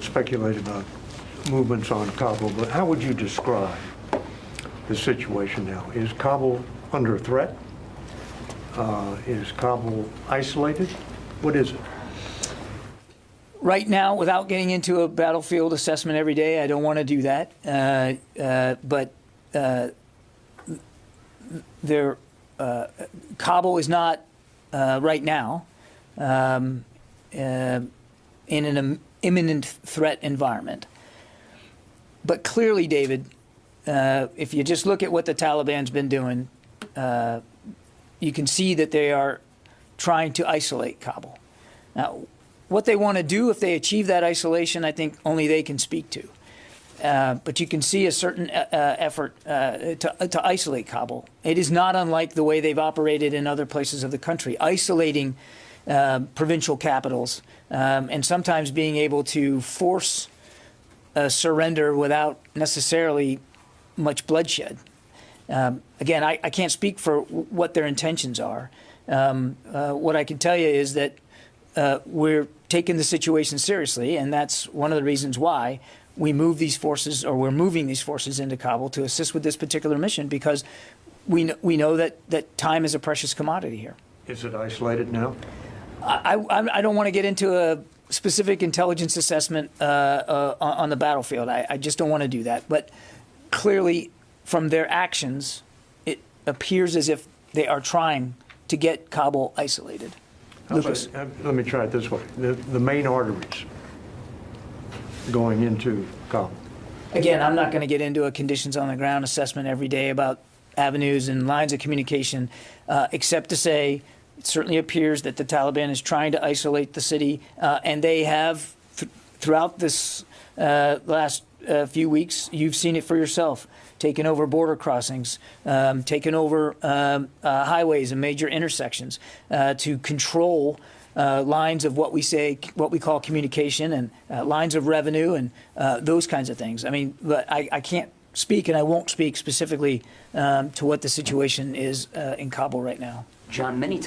don't speculate about movements on Kabul, but how would you describe the situation now? Is Kabul under threat? Is Kabul isolated? What is it? Right now, without getting into a battlefield assessment every day, I don't want to do that. Kabul is not right now in an imminent threat environment. But clearly, David, if you just look at what the Taliban's been doing, you can see that they are trying to isolate Kabul. Now, what they want to do if they achieve that isolation, I think only they can speak to. But you can see a certain effort to isolate Kabul. It is not unlike the way they've operated in other places of the country, isolating provincial capitals and sometimes being able to force a surrender without necessarily much bloodshed. Again, I can't speak for what their intentions are. What I can tell you is that we're taking the situation seriously, and that's one of the reasons why we move these forces, or we're moving these forces into Kabul to assist with this particular mission, because we know that time is a precious commodity here. Is it isolated now? I don't want to get into a specific intelligence assessment on the battlefield. I just don't want to do that. But clearly, from their actions, it appears as if they are trying to get Kabul isolated. Lucas. Let me try it this way. The main arteries going into Kabul. Again, I'm not going to get into a conditions on the ground assessment every day about avenues and lines of communication, except to say it certainly appears that the Taliban is trying to isolate the city, and they have, throughout this last few weeks, you've seen it for yourself, taken over border crossings, taken over highways and major intersections to control lines of what we call communication, and lines of revenue, and those kinds of things. I mean, but I can't speak, and I won't speak specifically to what the situation is in Kabul right now. John, many times